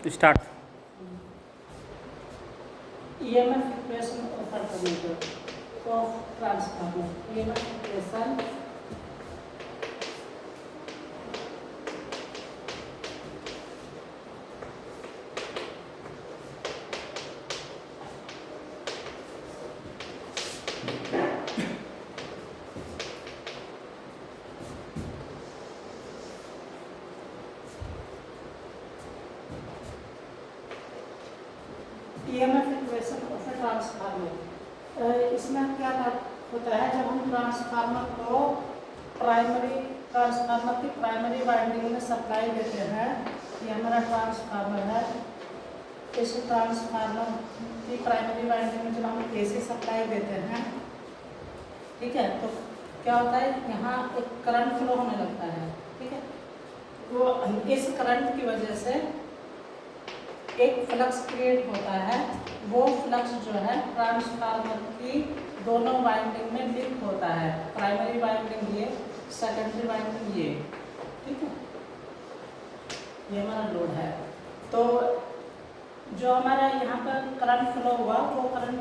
Start. EMF equation of alternator of transformer. EMF equation EMF equation of a transformer. इसमें क्या होता है, जब हम ट्रांसफार्मर को ट्रांसफार्मर की प्राइमरी वाइंडिंग में सप्लाई देते हैं, ये हमारा ट्रांसफार्मर है। इस ट्रांसफार्मर की प्राइमरी वाइंडिंग में जब हम AC सप्लाई देते हैं, ठीक है, तो क्या होता है, यहाँ एक करंट फ्लो होने लगता है। ठीक है, वो इस करंट की वजह से एक फ्लक्स क्रिएट होता है। वो फ्लक्स जो है ट्रांसफार्मर की दोनों वाइंडिंग में लिंक होता है, प्राइमरी वाइंडिंग ये, सेकेंडरी वाइंडिंग ये। ठीक है, ये हमारा लोड है। तो जो हमारा यहाँ पर करंट फ्लो हुआ, वो करंट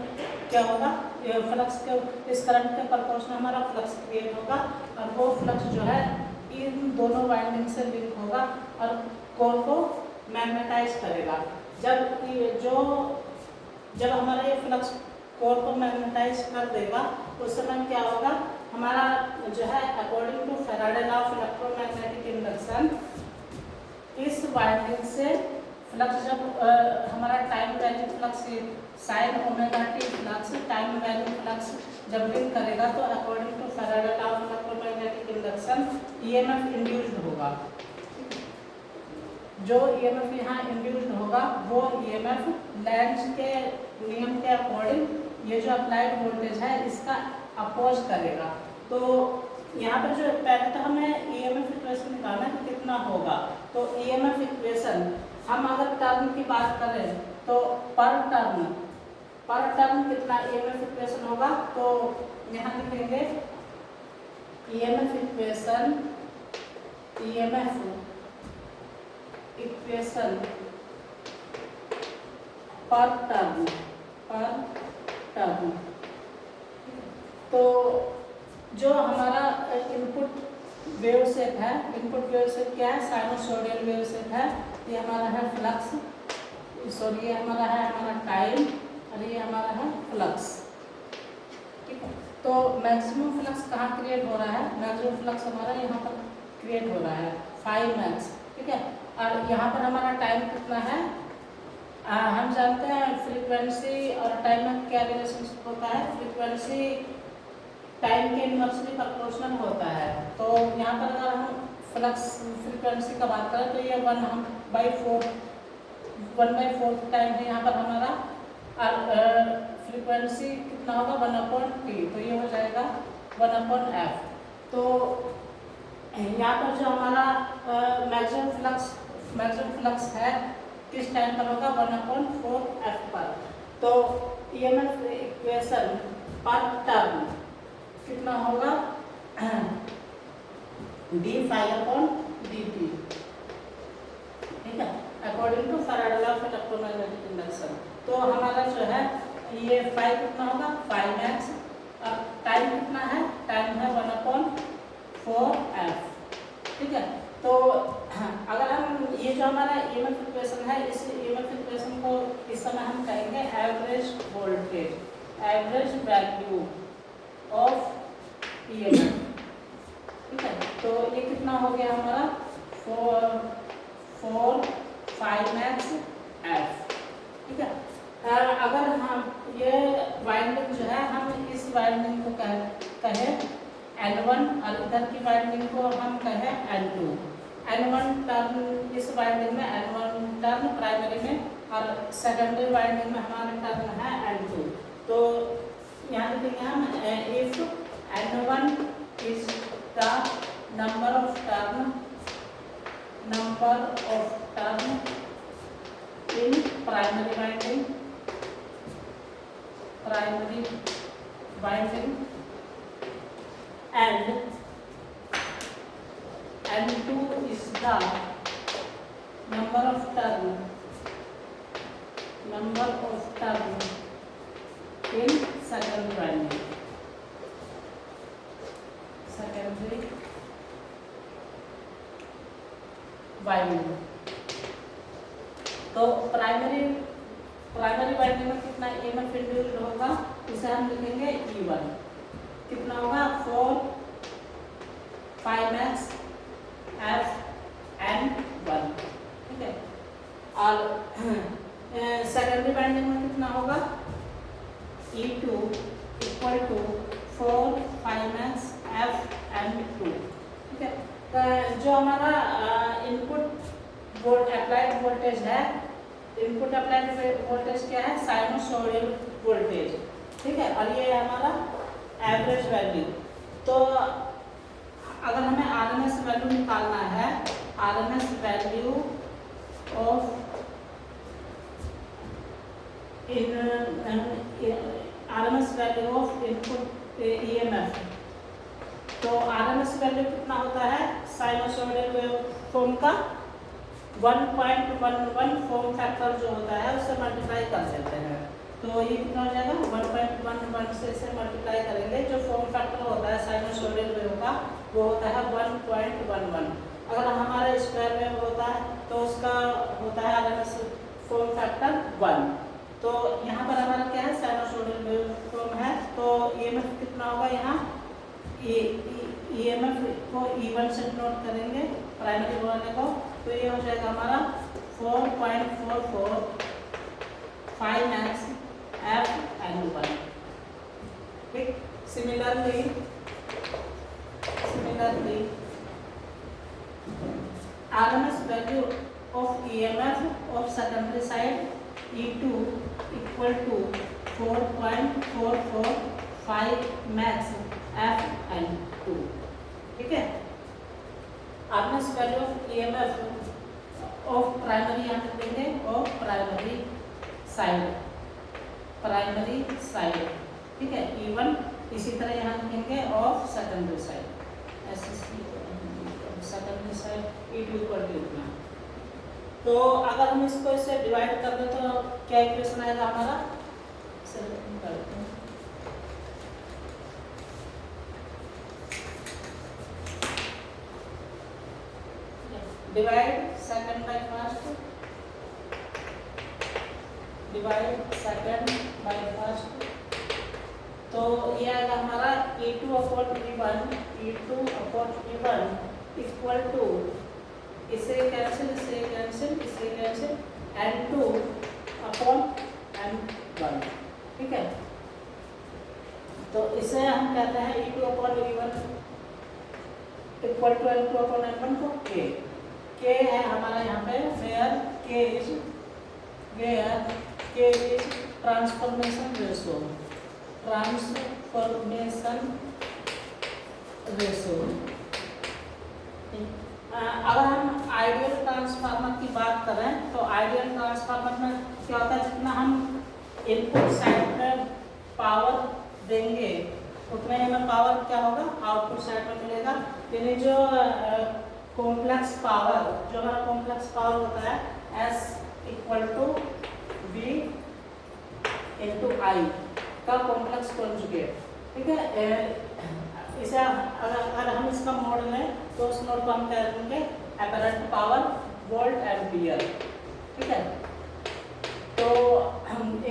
क्या होगा, ये फ्लक्स के, इस करंट के प्रोपोर्शनल हमारा फ्लक्स क्रिएट होगा, और वो फ्लक्स जो है इन दोनों वाइंडिंग से लिंक होगा और कोर को मैग्नेटाइज करेगा। जब हमारा ये फ्लक्स कोर को मैग्नेटाइज कर देगा, उस समय क्या होगा, हमारा जो है according to Faraday law of electromagnetic induction, इस वाइंडिंग से फ्लक्स जब हमारा time value flux sine omega t flux time value flux जब लिंक करेगा, तो according to Faraday law of electromagnetic induction EMF induced होगा। जो EMF यहाँ इंड्यूस्ड होगा, वो EMF लेंज के नियम के अकॉर्डिंग ये जो अप्लाइड वोल्टेज है इसका अपोज करेगा। तो यहाँ पर जो पहले तो हमें EMF इक्वेशन निकालना है कि कितना होगा। तो EMF इक्वेशन हम अगर टर्म की बात करें तो पर टर्म कितना EMF इक्वेशन होगा, तो यहाँ लिखेंगे EMF इक्वेशन पर टर्म। तो जो हमारा इनपुट वेव शेप है, इनपुट वेव शेप क्या है, साइनोसॉइडल वेव शेप है। ये हमारा है फ्लक्स, सॉरी ये हमारा है टाइम, और ये हमारा है फ्लक्स। ठीक है, तो मैक्सिमम फ्लक्स कहाँ क्रिएट हो रहा है, मैक्सिमम फ्लक्स हमारा यहाँ पर क्रिएट हो रहा है 5 मैक्स। ठीक है, और यहाँ पर हमारा टाइम कितना है, हम जानते हैं फ्रीक्वेंसी और टाइम में क्या रिलेशनशिप होता है, फ्रीक्वेंसी टाइम के इनवर्सली प्रोपोर्शनल होता है। तो यहाँ पर अगर हम फ्लक्स फ्रीक्वेंसी का बात करें, तो ये 1/4 टाइम है यहाँ पर हमारा, और फ्रीक्वेंसी कितना होगा 1/T, तो ये हो जाएगा 1/F। तो यहाँ पर जो हमारा मैक्सिमम फ्लक्स है किस टाइम पर होगा, 1/4F पर। तो EMF इक्वेशन पर टर्म कितना होगा, d∅dt। ठीक है, according to Faraday law of electromagnetic induction. तो हमारा जो है ये फाई कितना होगा, 5 मैक्स, और टाइम कितना है, टाइम है 1/4F। ठीक है, तो अगर हम ये जो हमारा EMF इक्वेशन है, इस EMF इक्वेशन को इस समय हम कहेंगे average voltage, average value of EMF। ठीक है, तो ये कितना हो गया हमारा 5 मैक्स F। ठीक है, अगर हम ये वाइंडिंग जो है, हम इस वाइंडिंग को कहें N1, और इधर की वाइंडिंग को हम कहें N2। N1 टर्न इस वाइंडिंग में, N1 टर्न प्राइमरी में, और सेकेंडरी वाइंडिंग में हमारा टर्न है N2। तो यहाँ लिखेंगे हम if N1 is the number of turn in primary winding and N2 is the number of turn number of term in secondary binding, secondary binding। तो प्राइमरी बाइंडिंग में कितना EMF इंड्यूस्ड होगा, इसे हम लिखेंगे E1। कितना होगा 4 5max Fn1, ठीक है। और सेकेंडरी बाइंडिंग में कितना होगा E2 equal to 4 5max Fn2, ठीक है। जो हमारा इनपुट अप्लाइड वोल्टेज है, इनपुट अप्लाइड वोल्टेज क्या है, साइनोसॉइडल वोल्टेज, ठीक है। और ये हमारा एवरेज वैल्यू। तो अगर हमें आरएमएस वैल्यू निकालना है, RMS value of RMS value of input EMF, तो आरएमएस वैल्यू कितना होता है साइनोसॉइडल वेवफॉर्म का 1.11 फॉर्म फैक्टर जो होता है उससे मल्टीप्लाई कर देते हैं। तो ये कितना हो जाएगा 1.11 से इसे मल्टीप्लाई करेंगे। जो फॉर्म फैक्टर होता है साइनोसॉइडल वेव का वो होता है 1.11। अगर हमारा स्क्वायर वेव होता है तो उसका होता है आरएमएस फॉर्म फैक्टर 1। तो यहाँ पर हमारा क्या है साइनोसॉइडल वेव फॉर्म है, तो ईएमएफ कितना होगा, यहाँ ईएमएफ को E1 से नोट करेंगे प्राइमरी वाले को, तो ये हो जाएगा हमारा 4.44 5max Fn1, ठीक। Similarly RMS value of EMF of secondary side E2 equal to 4.44 5max Fn2, ठीक है। RMS value of EMF of primary यहाँ पे देंगे, ऑफ प्राइमरी साइड, ठीक है E1। इसी तरह यहाँ लिखेंगे of secondary side, secondary side E2 equal to इतना। तो अगर हम इसको इससे डिवाइड कर दें तो क्या इक्वेशन आएगा हमारा, divide second by first, divide second by first, तो ये आएगा हमारा E2 upon E1 equal to, इसे कैंसिल N2 अपॉन N1, ठीक है। तो इसे हम कहते हैं E2 upon E1 equal to N2 upon N1 को K है हमारा यहाँ पे, where K is transformation ratio, अगर हम आइडियल ट्रांसफार्मर की बात करें तो आइडियल ट्रांसफार्मर में क्या होता है, जितना हम इनपुट साइड में पावर देंगे उतना ही हमें पावर क्या होगा आउटपुट साइड में मिलेगा। यानी जो कॉम्प्लेक्स पावर, जो हमारा कॉम्प्लेक्स पावर होता है S equal to V into I का कॉम्प्लेक्स कॉन्जुगेट, ठीक है। इसे अगर हम इसका मोड लें तो उस मोड को हम क्या करेंगे अपरेंट पावर वोल्ट एम्पियर, ठीक है। तो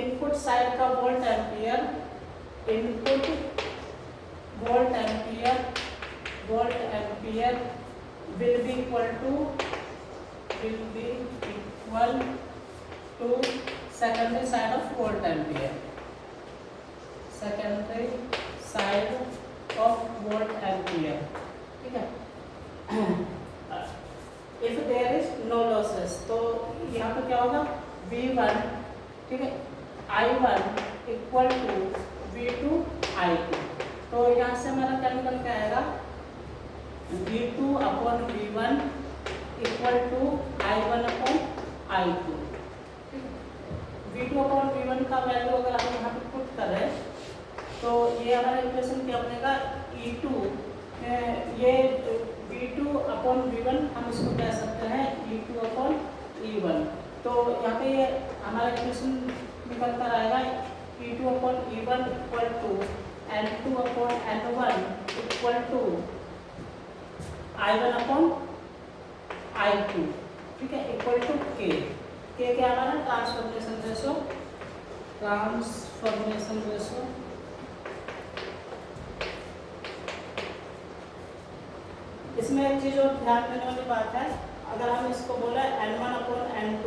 इनपुट साइड का volt ampere, input volt ampere will be equal to secondary side of volt ampere, secondary side of volt ampere, ठीक है। if there is no losses, तो यहाँ पे क्या होगा V1, ठीक है, I1 equal to V2 I2। तो यहाँ से हमारा क्या निकल के आएगा V2 upon V1 equal to I1 upon I2। V2 upon V1 का वैल्यू अगर हम यहाँ पे पुट करें तो ये हमारा इक्वेशन क्या बनेगा E2, ये V2 अपॉन V1 हम इसको कह सकते हैं E2 अपॉन E1, तो यहाँ पे ये हमारा इक्वेशन निकल कर आएगा E2/E1 equal to N2/N1 equal to I1/I2, ठीक है, इक्वल टू K क्या हमारा ट्रांसफॉर्मेशन रेशो। इसमें एक चीज़ और ध्यान देने वाली बात है, अगर हम इसको बोले N1/N2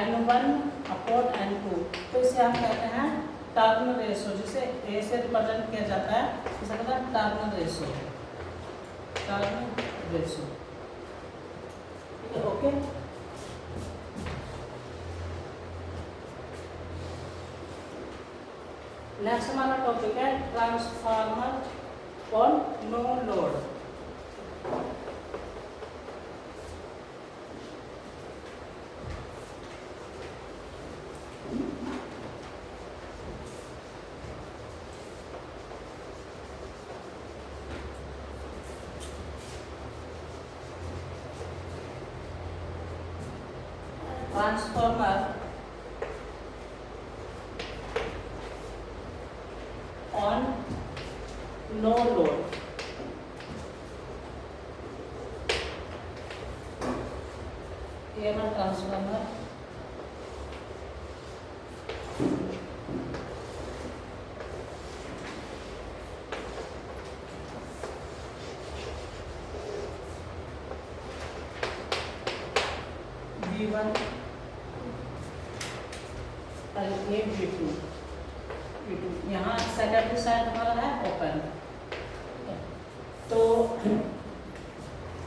N1/N2 तो इसे हम कहते हैं टर्न रेशो, जिसे A से रिप्रेजेंट किया जाता है, इसे कहते हैं टर्न रेशो, ठीक है, ओके। नेक्स्ट हमारा टॉपिक है transformer on no load. Transformer on no load, ये हमारा ट्रांसफार्मर V1 और ये V2, यहाँ सेकेंडरी साइड हमारा है ओपन, तो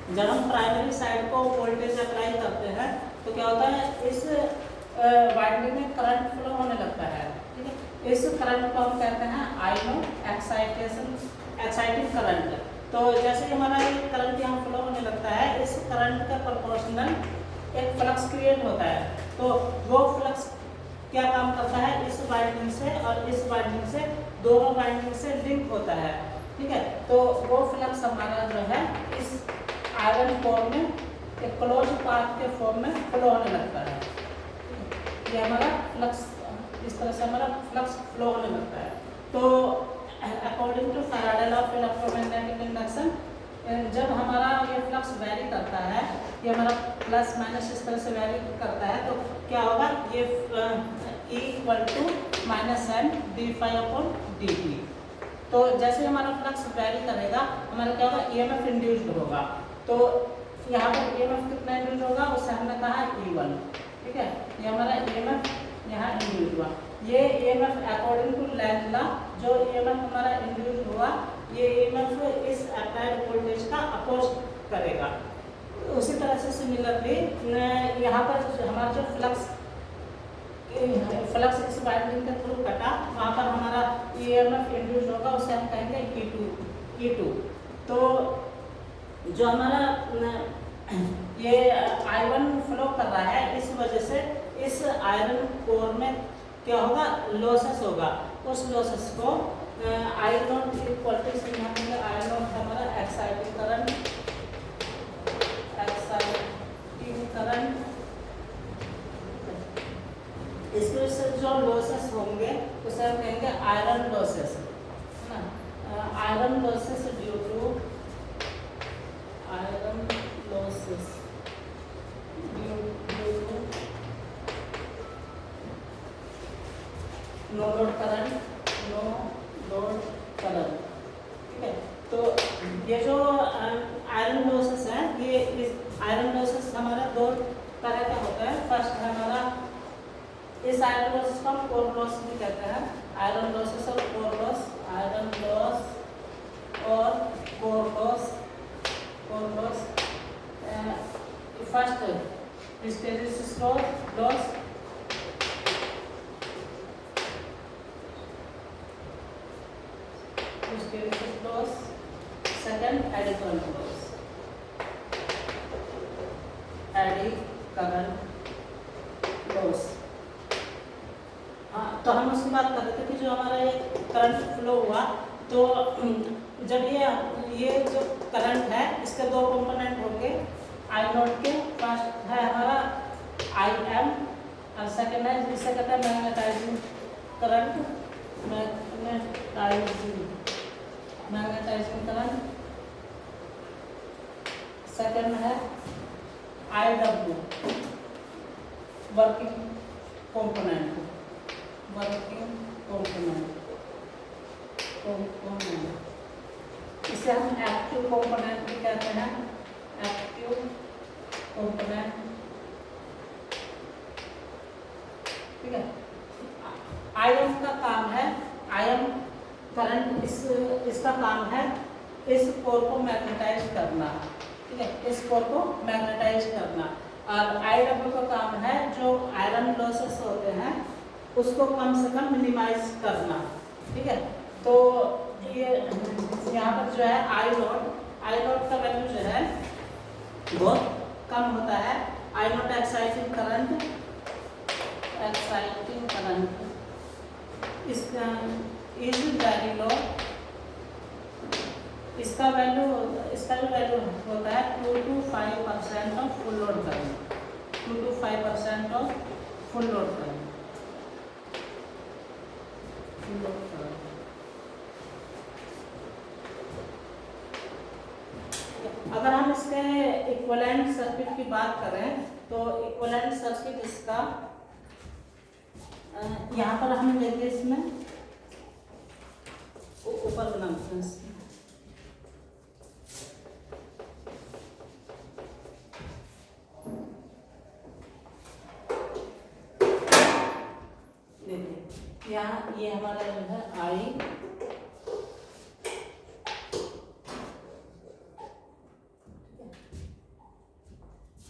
जब हम प्राइमरी साइड को वोल्टेज अप्लाई करते हैं तो क्या होता है, इस वाइंडिंग में करंट फ्लो होने लगता है, ठीक है। इस करंट को हम कहते हैं I0 एक्साइटिंग करंट। तो जैसे हमारा ये करंट यहाँ फ्लो होने लगता है, इस करंट का प्रोपोर्शनल एक फ्लक्स क्रिएट होता है, तो वो फ्लक्स क्या काम करता है, इस वाइंडिंग से और इस वाइंडिंग से, दोनों वाइंडिंग से लिंक होता है, ठीक है। तो वो फ्लक्स हमारा जो है इस आयरन कोर में एक क्लोज पाथ के फॉर्म में फ्लो होने लगता है, ये हमारा फ्लक्स, इस तरह से हमारा फ्लक्स फ्लो होने लगता है। तो according to Faraday law of electromagnetic induction, जब हमारा ये फ्लक्स वेरी करता है, ये हमारा प्लस माइनस इस तरह से वेरी करता है, तो क्या होगा, ये E equal to -N dϕ/dt। तो जैसे हमारा फ्लक्स वेरी करेगा, हमारा क्या होगा, EMF इंड्यूस्ड होगा। तो यहाँ पर EMF कितना इंड्यूस्ड होगा, उससे हमने कहा E1, ठीक है, ये हमारा EMF यहाँ इंड्यूस्ड हुआ। ये EMF according to Lenz law, जो EMF हमारा इंड्यूस्ड हुआ, ये EMF इस अप्लाइड वोल्टेज का अपोज करेगा। उसी तरह से सिमिलरली यहाँ पर हमारा जो फ्लक्स इस वाइंडिंग के थ्रू कटा, वहाँ पर हमारा EMF इंड्यूस होगा, उसे हम कहेंगे E2। तो जो हमारा ये I1 फ्लो कर रहा है, इस वजह से इस आयरन कोर में क्या होगा, लॉसेस होगा। उस लॉसेस को I0 इक्वल टू I0 हमारा एक्साइटिंग करंट, इसके से जो लॉसेस होंगे उसे हम कहेंगे आयरन लॉसेस, है ना, iron losses due to no load current, ठीक है। तो ये जो आयरन लॉसेस है, ये इस आयरन लॉसेस हमारा दो तरह का होता है। फर्स्ट है हमारा, इस आयरन लॉसेस को हम कोर लॉस भी कहते हैं, आयरन लॉसेस और कोर लॉस, आयरन लॉस और core loss. First hysteresis loss, second eddy current loss. हाँ, तो हम उसकी बात कर रहे थे कि जो हमारा ये करंट फ्लो हुआ, तो जब ये जो करंट है, इसके दो कंपोनेंट होंगे I0 के। फर्स्ट है हमारा आई एम, और सेकेंड है जिसे कहते हैं magnetising current, magnetising current. Second है I W, working component, working component, इसे हम एक्टिव कंपोनेंट भी कहते हैं, एक्टिव कंपोनेंट। ठीक है, आयन का काम है, आयन करंट इसका काम है इस कोर को मैग्नेटाइज करना। ठीक है, इस कोर को मैग्नेटाइज करना। और आईडब्ल्यू का काम है जो आयरन लॉसेस होते हैं उसको कम से कम मिनिमाइज करना। ठीक है, तो ये यहाँ पर जो है आई नॉट का वैल्यू जो है बहुत कम होता है। I not exciting current, exciting current इसका इज वेरी लो, इसका जो वैल्यू होता है 2 to 5% of full load current, 2 to 5% of full load current, full load current. अगर हम इसके इक्विवेलेंट सर्किट की बात करें तो इक्विवेलेंट सर्किट इसका यहाँ पर हम लेंगे, इसमें ऊपर बनाते हैं। देखिए यहाँ ये हमारा जो है आई,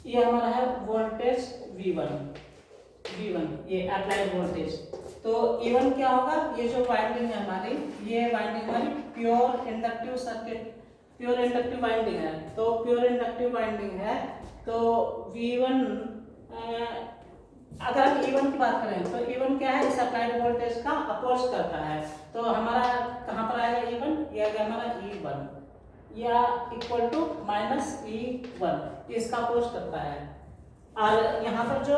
ये हमारा है वोल्टेज V1, ये अप्लाइड वोल्टेज। तो E1 क्या होगा, ये जो वाइंडिंग है हमारी, ये वाइंडिंग हमारी pure inductive circuit, pure inductive winding है। तो प्योर इंडक्टिव वाइंडिंग है तो V1, अगर हम E1 की बात करें तो E1 क्या है, इस अप्लाइड वोल्टेज का अपोज करता है। तो हमारा कहाँ पर आएगा E1, ये आएगा हमारा E1 या इक्वल टू माइनस E1, इसका अपोज करता है। और यहाँ पर जो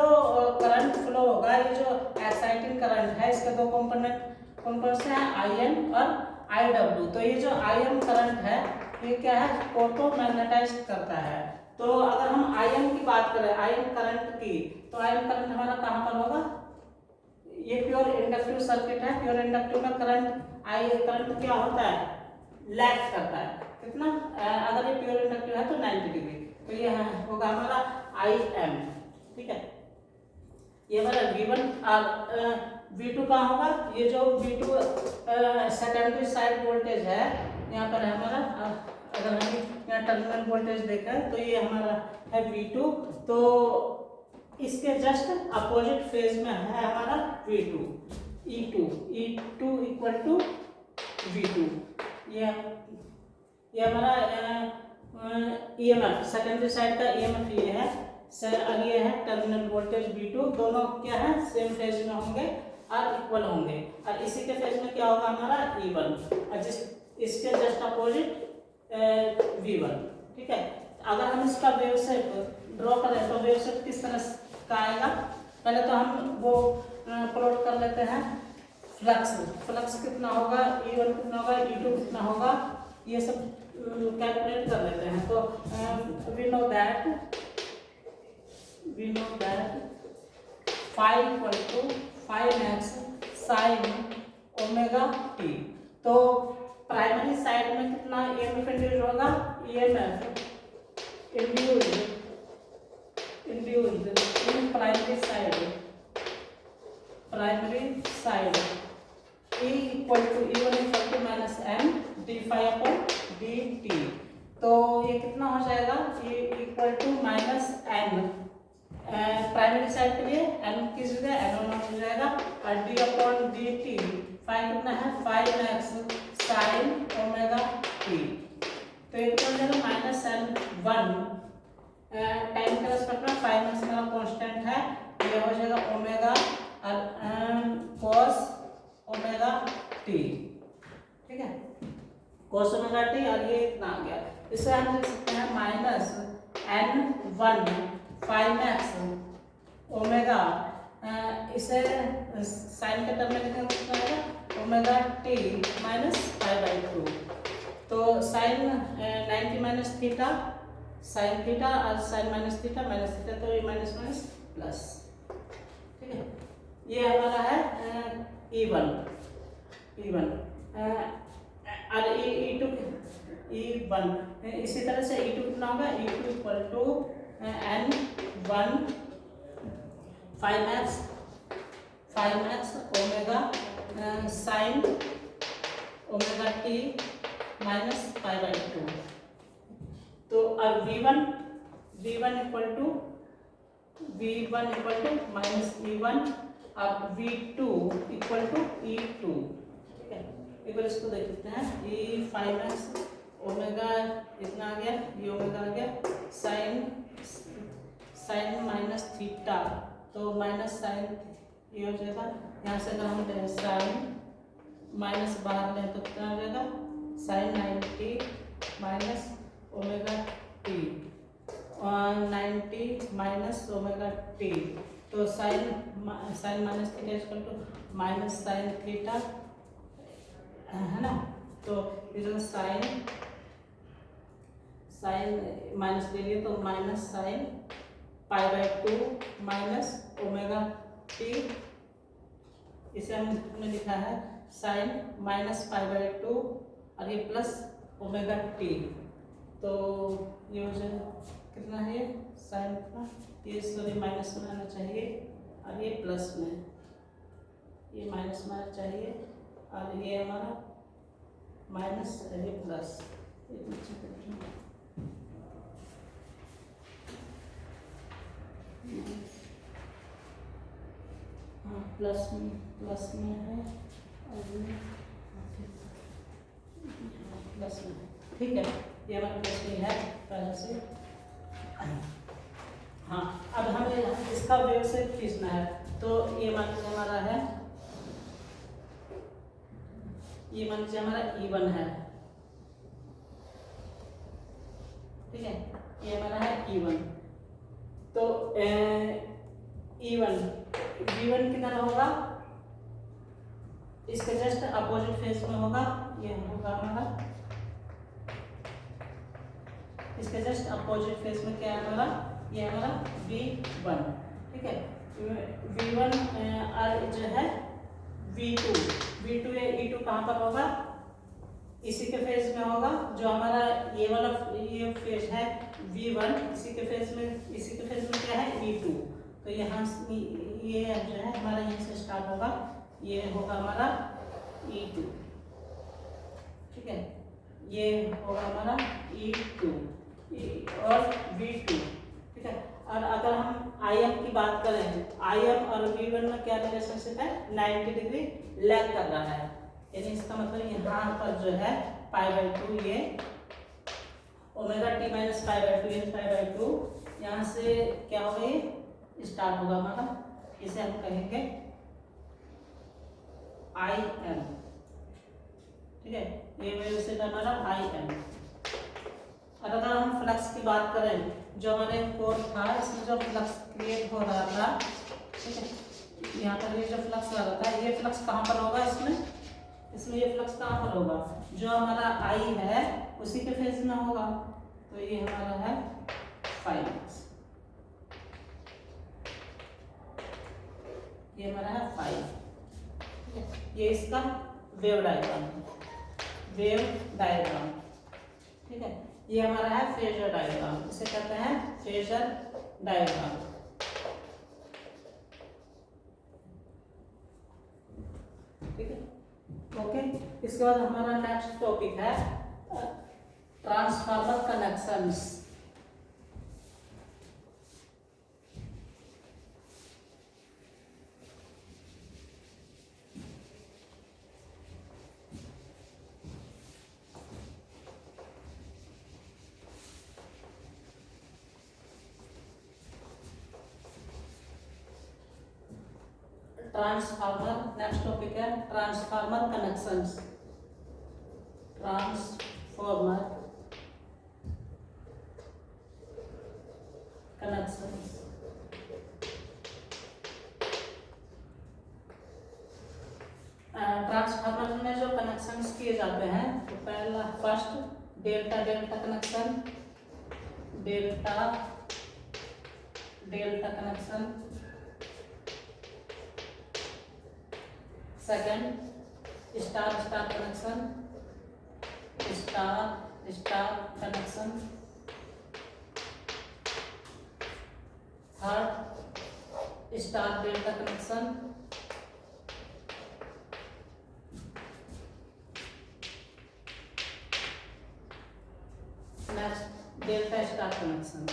करंट फ्लो होगा, ये जो एक्साइटिंग करंट है, इसके दो कंपोनेंट कौन कौन से हैं, आईएन और आईडब्ल्यू। तो ये जो आईएन करंट है ये क्या है, कोर को मैग्नेटाइज करता है। तो अगर हम आईएन की बात करें, आईएन करंट की, तो आईएन करंट हमारा कहाँ पर होगा, ये प्योर इंडक्टिव सर्किट है। प्योर इंडक्टिव में करंट आई करंट क्या होता है, लैग करता है कितना, अगर ये प्योर इंडक्टिव है तो 90 डिग्री। तो ये होगा हमारा आई एम। ठीक है, ये हमारा V1 और V2 कहाँ होगा, ये जो V2 सेकेंडरी साइड वोल्टेज है यहाँ पर है हमारा। अगर हम यहाँ टर्मिनल वोल्टेज देखें तो ये हमारा है V2, तो इसके जस्ट अपोजिट फेज में है हमारा V2, E2 equal to V2। ये हमारा EMF, सेकेंडरी साइड का EMF ये है, और ये है टर्मिनल वोल्टेज V2। दोनों क्या है, सेम फेज में होंगे और इक्वल होंगे। और इसी के फेज में क्या होगा हमारा E1, और इसके जस्ट अपोजिट V1। ठीक है, अगर हम इसका वेव शेप ड्रॉ करें तो वेव शेप किस तरह का आएगा, पहले तो हम वो प्लॉट कर लेते हैं। फ्लक्स कितना होगा, E1 कितना होगा, E2 कितना होगा, ये सब कैलकुलेट कर लेते हैं। तो we know that phi equal to 5x sin omega t। तो प्राइमरी साइड में कितना EMF इंड्यूस होगा, EMF induced in primary side E equal to E1 equal to minus m d phi upon dt। तो ये कितना हो जाएगा, ये equal to minus n, primary side के लिए n की जगह n हो जाएगा, और d अपॉन dt फाइ कितना है 5x sin ओमेगा t। तो ये कितना हो जाएगा माइनस n1, टाइम के रेस्पेक्ट में 5x मेरा कांस्टेंट है, ये हो जाएगा ओमेगा और cos ओमेगा t। ठीक है, cos ओमेगा t, और ये इतना आ गया। इसे हम लिख सकते हैं minus n1 5x omega omega, इसे साइन के टर्म में लिखना कितना आएगा, omega t minus pi by 2। तो sine 90 minus theta, sine theta और साइन माइनस थीटा, तो ये माइनस माइनस प्लस। ठीक है, ये हमारा है E1 और E1। इसी तरह से E2 कितना होगा, E2 equal to N1 5 max omega sine omega t minus pi by 2। तो अब V1 equal to minus E1 और V2 इक्वल टू E2। ठीक है, एक बार इसको देख लेते हैं। E 5x ओमेगा इतना आ गया, ये ओमेगा आ गया, साइन माइनस थीटा, तो माइनस साइन ये हो जाएगा। यहाँ से अगर हम साइन माइनस बाहर लें तो कितना हो जाएगा, साइन 90 माइनस ओमेगा टी और 90 माइनस ओमेगा टी। तो sine minus theta equal to minus sine theta, है ना। तो इधर साइन माइनस ले लिए तो minus sine pi by 2 minus omega t, इसे हमने लिखा है साइन माइनस पाई बाई 2 और ये प्लस ओमेगा टी। तो ये हो जाएगा कितना है, साइन का ये सॉरी माइनस में आना चाहिए और ये प्लस में, ये माइनस में आना चाहिए और ये हमारा माइनस ये प्लस, हाँ प्लस में है और प्लस में है। ठीक है, ये हमारा प्लस में है पहले से। हाँ, अब हमें इसका वेव से खींचना है। तो ये मान लीजिए हमारा है, ये मान लीजिए हमारा E1 है। ठीक है, ये हमारा है E1। तो E1 V1 कितना होगा, इसके जस्ट अपोजिट फेज में होगा, ये होगा हमारा इसके जस्ट अपोजिट फेज में क्या है हमारा, ये हमारा V1। ठीक है, V1 और जो है V2 या E2 कहाँ पर होगा, इसी के फेज में होगा। जो हमारा ये वाला ये फेज है V1, इसी के फेज में क्या है E2। तो यहाँ ये जो है हमारा यहीं से स्टार्ट होगा, ये होगा हमारा E2। ठीक है, ये होगा हमारा E2 और V2। ठीक है, और अगर हम IM की बात करें, IM और V1 में क्या रिलेशनशिप है, 90 डिग्री लैग कर रहा है। यानी इसका मतलब यहाँ पर जो है पाई बाई 2, ये omega t minus pi by 2, ये पाई बाई 2 यहाँ से क्या होगा, ये स्टार्ट होगा हमारा, इसे हम कहेंगे IM। ठीक है, ये वेव से हमारा IM। और अगर हम फ्लक्स की बात करें, जो हमारे कोर था इसमें जो फ्लक्स क्रिएट हो रहा था, ठीक है, यहाँ पर ये जो फ्लक्स आ रहा था, ये फ्लक्स कहाँ पर होगा, इसमें ये फ्लक्स कहाँ पर होगा, जो हमारा I है उसी के फेज में होगा। तो ये हमारा है 5, ये हमारा है 5। ये इसका वेव डायग्राम। ठीक है, ये हमारा है फेजर डायग्राम, इसे कहते हैं फेजर डायग्राम। ठीक है, ओके। इसके बाद हमारा नेक्स्ट टॉपिक है transformer connections. Transformer, next topic है transformer connections. Transformer connections. Transformer में जो कनेक्शंस किए जाते हैं तो पहला first delta delta connection, delta delta connection, second star star connection, star star connection, third star delta connection, next delta star connection,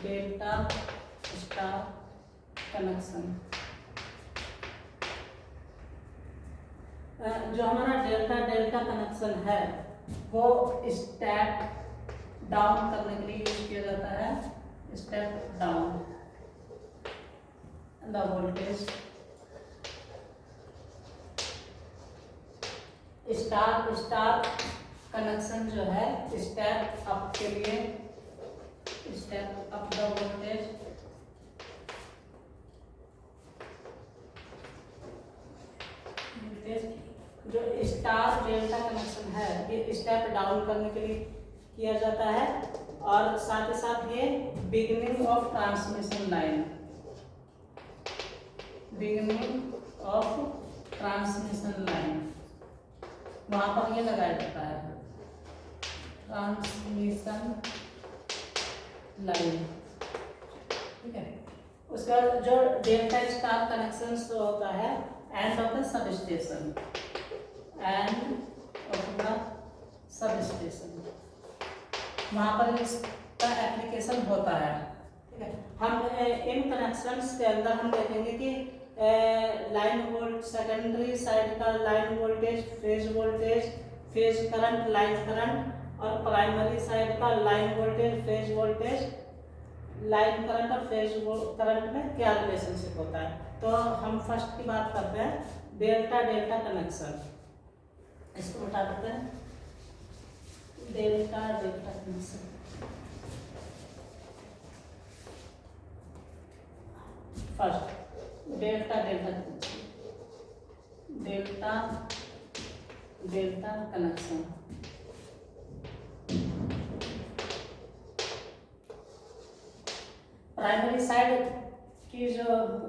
delta star connection. जो हमारा delta delta connection है वो स्टेप डाउन करने के लिए यूज किया जाता है, step down the voltage. Star star connection जो है स्टेप अप के लिए, स्टेप अप द वोल्टेज। जो स्टार डेल्टा कनेक्शन है ये स्टेप डाउन करने के लिए किया जाता है और साथ ही साथ ये beginning of transmission line, beginning of transmission line वहां पर ये लगाया जाता है, ट्रांसमिशन लाइन। ठीक है, उसका जो डेल्टा स्टार कनेक्शन होता है end of the sub station, end of the sub station, वहाँ पर इसका एप्लीकेशन होता है। ठीक है, हम इन कनेक्शंस के अंदर हम देखेंगे कि लाइन वोल्ट, सेकेंडरी साइड का line voltage, phase current, line current, और प्राइमरी साइड का line voltage, phase voltage, line current और फेज करंट में क्या रिलेशनशिप होता है। तो हम फर्स्ट की बात करते हैं डेल्टा डेल्टा कनेक्शन, इसको बता देते हैं delta delta connection. First delta delta connection, delta delta connection. Primary side की जो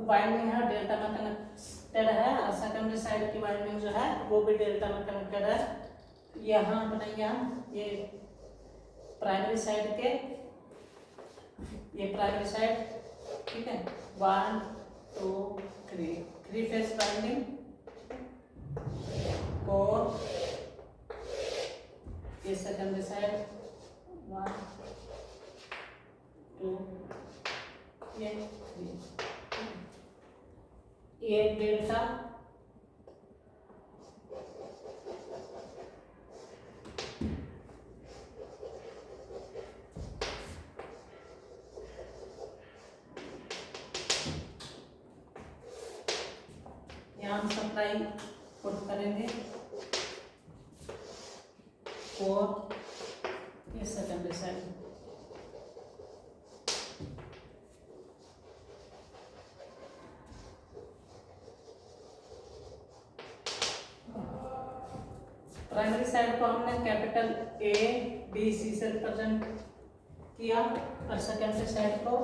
वाइंडिंग है डेल्टा में कनेक्टेड है और सेकेंडरी साइड की वाइंडिंग जो है वो भी डेल्टा में कनेक्टेड है। यहाँ बनाइए हम ये प्राइमरी साइड के, ये प्राइमरी साइड, ठीक है, 1 2 3 थ्री फेज वाइंडिंग, 4 ये सेकेंडरी साइड 1 2 ये 3, ये डेल्टा, यहाँ हम सप्लाई पुट करेंगे 4 ये सेकेंडरी साइड, प्राइमरी साइड को हमने कैपिटल A B C से रिप्रेजेंट किया और सेकेंडरी साइड को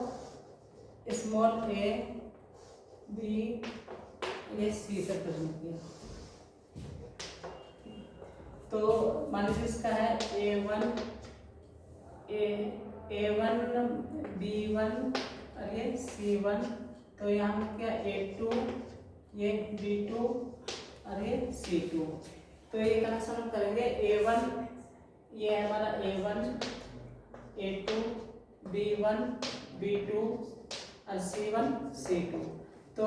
स्मॉल a b ये C से रिप्रेजेंट किया। तो मान लीजिए इसका है A1 B1 और ये C1, तो यहाँ क्या A2 ये B2 और ये C2। तो ये कनेक्शन हम करेंगे A1, ये है हमारा A1 A2 B1 B2 और C1 C2। तो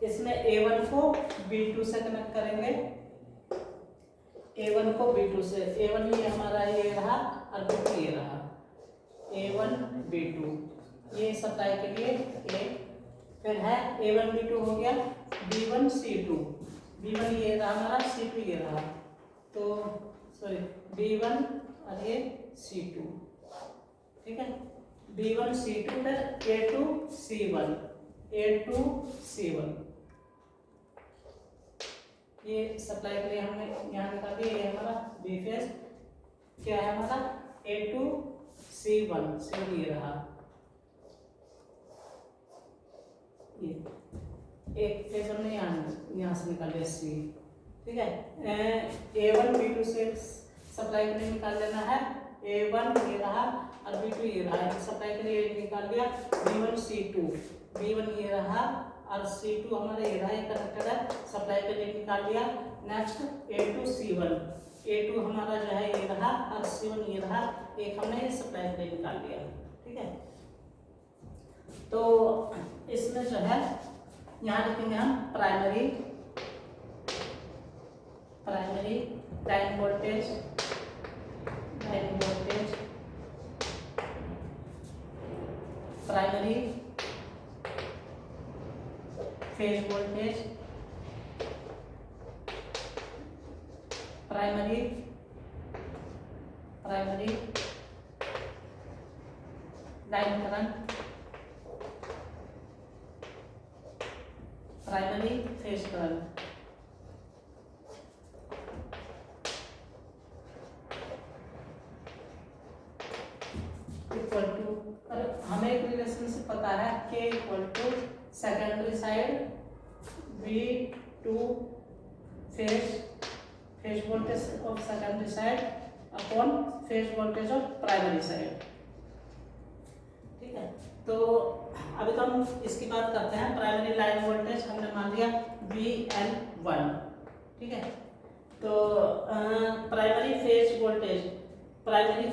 इसमें A1 को B2 से कनेक्ट करेंगे, A1 को B2 से, A1 ये हमारा ये रहा और B2 ये रहा, A1 B2 ये सप्लाई के लिए A, फिर है A1 B2 हो गया, B1 C2, B1 ये रहा हमारा, C2 ये रहा, तो सॉरी B1 और ये C2, ठीक है, B1 C2 फिर A2 C1 A2 C1, ये सप्लाई के लिए हमने यहाँ निकाल दिया, ये हमारा बी फेज क्या है हमारा A2 C1 ये रहा, ये एक फेज हमने यहाँ से निकाल लिया C, ठीक है। A1 B2 से सप्लाई के लिए निकाल लेना है, A1 ये रहा और B2 ये रहा, सप्लाई के लिए निकाल लिया। B1 C2, B1 ये रहा और C2 हमारा ये रहा, ये कनेक्टेड है, सप्लाई के लिए निकाल लिया। नेक्स्ट A2 C1, A2 हमारा जो है ये रहा और C1 ये रहा, एक हमने सप्लाई के लिए निकाल लिया, ठीक है। तो इसमें जो है यहाँ लिखेंगे हम primary line voltage, primary phase voltage, primary line current, primary phase current. Equal to, हमें एक रिलेशनशिप पता है K equal to secondary side V2 phase voltage of secondary side upon phase voltage of primary side, ठीक है। तो अभी तो हम इसकी बात करते हैं। प्राइमरी लाइन वोल्टेज हमने मान लिया VL1, ठीक है। तो primary phase voltage, primary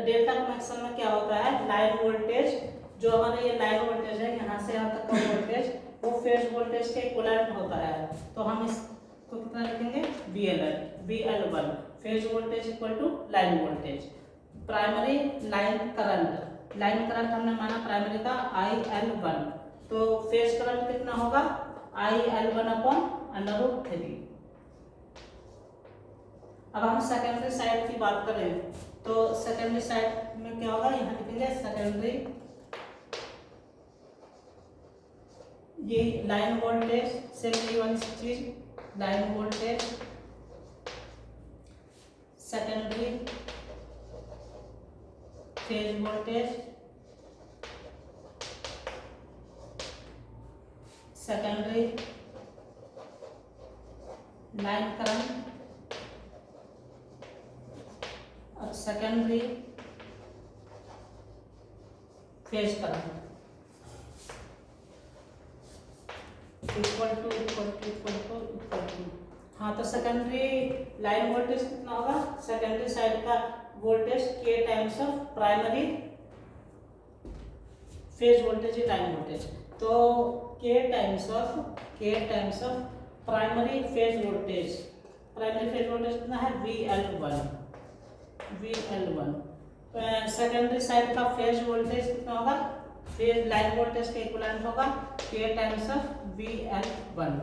delta connection में क्या होता है, लाइन वोल्टेज जो हमारा ये लाइन वोल्टेज है यहाँ से यहाँ तक का वोल्टेज वो फेज वोल्टेज के इक्विवेलेंट होता है। तो हम इसको कितना लिखेंगे VL1, phase voltage equal to line voltage. Primary line current हमने माना प्राइमरी का IL1, तो फेज करंट कितना होगा IL1 अपॉन √3। अब हम सेकेंडरी साइड की बात करें तो सेकेंडरी साइड में क्या होगा, यहाँ लिखेंगे सेकेंडरी, ये लाइन वोल्टेज से वन चीज, line voltage, secondary phase voltage, secondary line current, secondary phase current equal to. हाँ, तो सेकेंडरी लाइन वोल्टेज कितना होगा, सेकेंडरी साइड का voltage K times of primary phase voltage line voltage, तो K times of primary phase voltage कितना है VL1। Secondary side का phase voltage कितना होगा, फेज लाइन वोल्टेज के इक्विवेलेंट होगा K टाइम्स ऑफ VL1।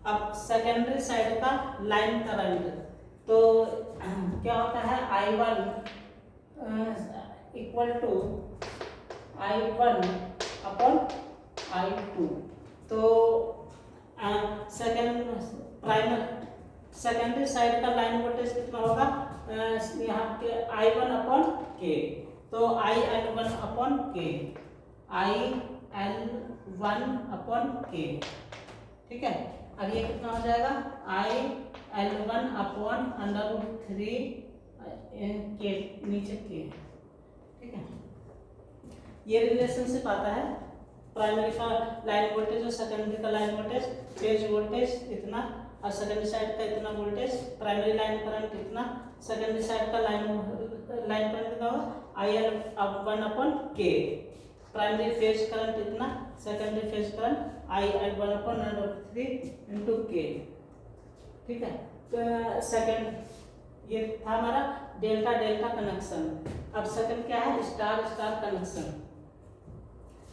अब सेकेंडरी साइड का लाइन करंट, तो क्या होता है I1 equal to I1 upon I2। तो सेकेंडरी साइड का लाइन वोल्टेज कितना होगा, यहाँ के I1 अपॉन K, तो IL1 upon K, IL1 upon K, ठीक है। अब ये कितना हो जाएगा IL1 अपॉन √3 K, नीचे K, ठीक है। ये रिलेशनशिप आता है प्राइमरी का लाइन वोल्टेज और सेकेंडरी का लाइन वोल्टेज, फेज वोल्टेज इतना और सेकेंडरी साइड का इतना वोल्टेज, प्राइमरी लाइन करंट इतना, सेकेंडरी साइड का लाइन करंट कितना होगा IL1 upon K, primary phase current इतना, secondary phase current IL1 upon √3 into K, ठीक है। तो सेकेंड ये था हमारा डेल्टा कनेक्शन। अब सेकंड क्या है, स्टार कनेक्शन।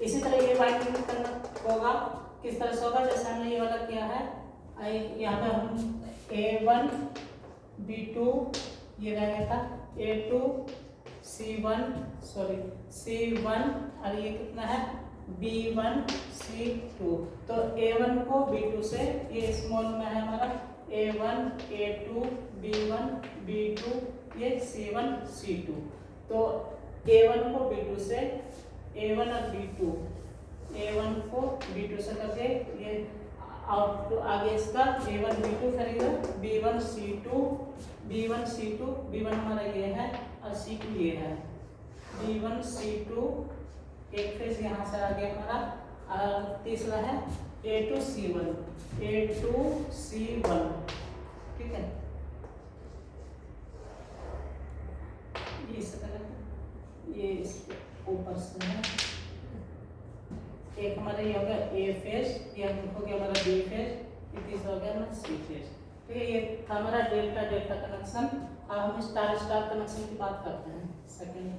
इसी तरह ये वाइंडिंग करना होगा, किस तरह से होगा, जैसे हमने ये वाला किया है, यहाँ पे हम A1 B2 ये रह गया था, A2 C1 और ये कितना है B1 C2। तो A1 को B2 से, ये स्मॉल में है हमारा A1 A2 B1 B2 ये C1 C2। तो A1 को B2 से A1 और B2 A1 को B2 से करके ये आउट आगे इसका A1 B2 फिर इधर B1 C2 B1 C2 B1 हमारा ये है और C2 ये है B1 C2 एक फेज यहाँ से आगे हमारा और तीसरा है A2 C1 ठीक है। ये इसके ऊपर से है एक हमारा ये हो गया A फेज, ये हो गया हमारा B फेज, ये तीसरा हो गया हमारा C फेज। ठीक है, ये था हमारा डेल्टा डेल्टा कनेक्शन। अब हम स्टार स्टार कनेक्शन की बात करते हैं। Second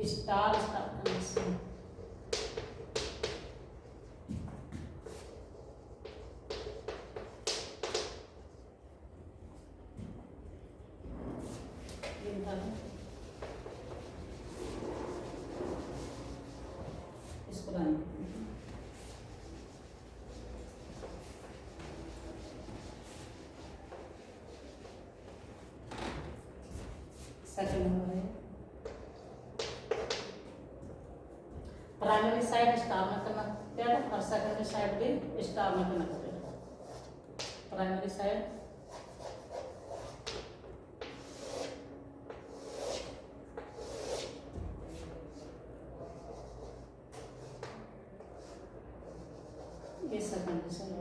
star star connection. Second number है प्राइमरी साइड स्टार में कनेक्टेड और सेकेंडरी साइड भी स्टार में कनेक्टेड। प्राइमरी साइड ये secondary side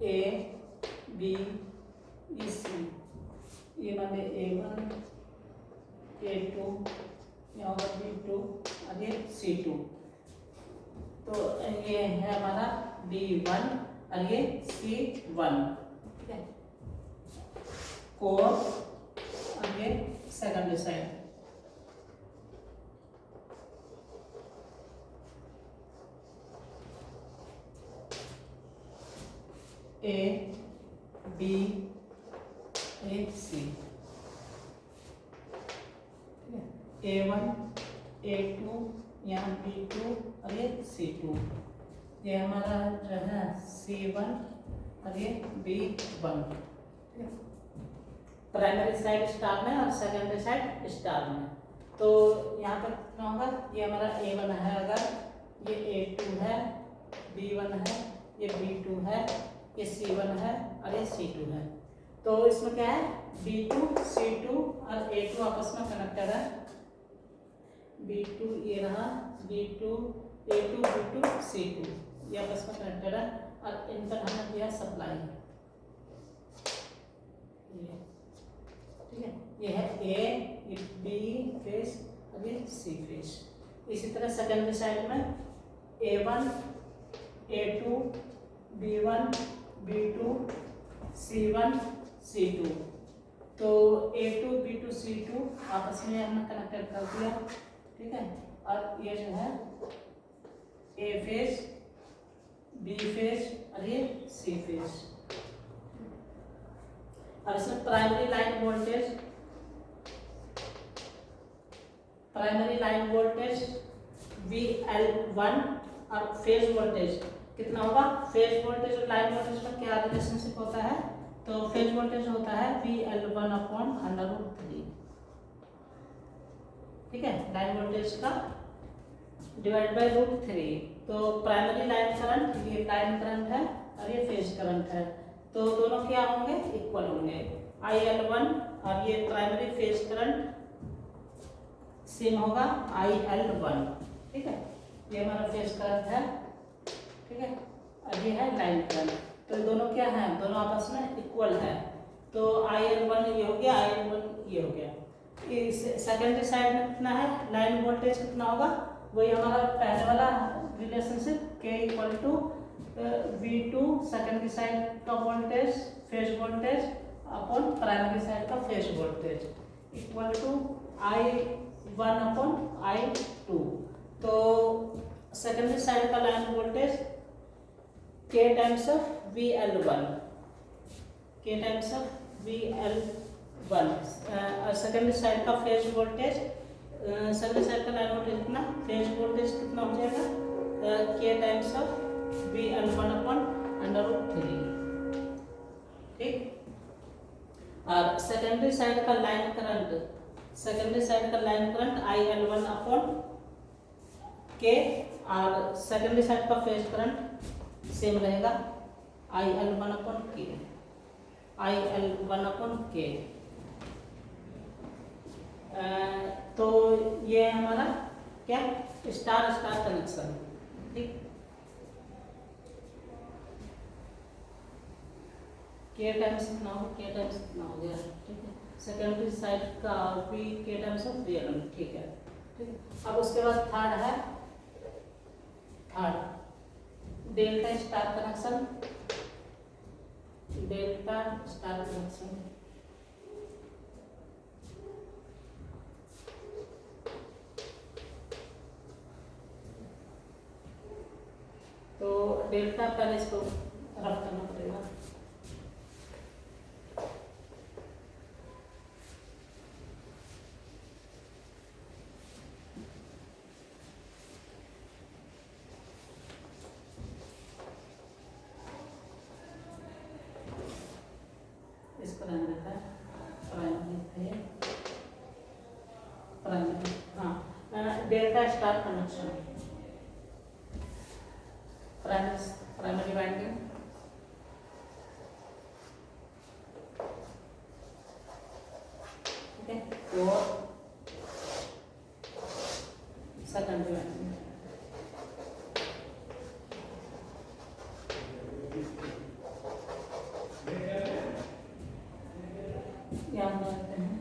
A B E C ये माने A1 A2 यहाँ पर B2 और ये C2। तो ये है हमारा B1 और ये C1 ठीक है। कोर और ये secondary side A B A C A1 A2 यहाँ B2 और ये C2। ये हमारा जो है C1 और ये B1। प्राइमरी साइड स्टार में और सेकेंडरी साइड स्टार में। तो यहाँ पर कितना होगा, ये हमारा A1 है, अगर ये A2 है, B1 है, ये B2 है, ये C1 है और ये C2 है। तो इसमें क्या है B2 C2 और A2 आपस में कनेक्टेड है। B2 ये रहा B2 A2 B2 C2 ये आपस में कनेक्टेड है और इन पर हमने दिया सप्लाई। ठीक है, ये है A ये B फेज और ये C फेज। इसी तरह सेकेंडरी साइड में A1 A2 B1 B2 C1 C2। तो A2 B2 C2 आपस में हमने कनेक्टेड कर दिया। ठीक है, और ये जो है A फेज B फेज और ये C फेज। और इसमें प्राइमरी लाइन वोल्टेज VL1 और फेज वोल्टेज कितना होगा। फेज वोल्टेज और लाइन वोल्टेज का क्या रिलेशनशिप होता है, तो फेज वोल्टेज होता है VL1/√3। ठीक है, लाइन वोल्टेज का डिवाइड बाय √3। तो प्राइमरी लाइन करंट, ये लाइन करंट है और ये फेज करंट है, तो दोनों क्या होंगे, इक्वल होंगे। IL1 और ये प्राइमरी फेज करंट सेम होगा IL1। ठीक है, ये हमारा फेज करंट है। ठीक है, और ये है लाइन करंट। तो दोनों क्या है, दोनों आपस में इक्वल है। तो IL1 ये हो गया, IL1 ये हो गया। सेकेंडरी साइड में कितना है, लाइन वोल्टेज कितना होगा, वही हमारा पहले वाला relationship K = V2 secondary side का voltage phase voltage upon primary side का phase voltage equal to I1/I2। तो सेकेंडरी साइड का line voltage K times of VL1, K times of VL1। और सेकेंडरी साइड का फेज वोल्टेज, सेकेंडरी साइड का line voltage कितना, phase voltage कितना हो जाएगा, K times of VL1 upon √3, ठीक। और सेकेंडरी साइड का लाइन करंट, सेकेंडरी साइड का line current IL1 upon K, और सेकेंडरी साइड का फेज करंट सेम रहेगा IL1 upon K, IL1 upon K। तो ये है हमारा क्या, स्टार स्टार कनेक्शन, ठीक। K टाइम्स कितना हो, K टाइम्स कितना हो गया, ठीक है। सेकेंडरी साइड का भी K टाइम्स ऑफ VL1, ठीक है, ठीक। अब उसके बाद थर्ड है, third delta star connection, delta star connection. तो डेल्टा पहले इसको रफ करना पड़ेगा। इसको रहने देता है प्राइमरी, हाँ, delta star connection, primary winding, ठीक है, और सेकेंडरी वाइंडिंग। याद रखते हैं,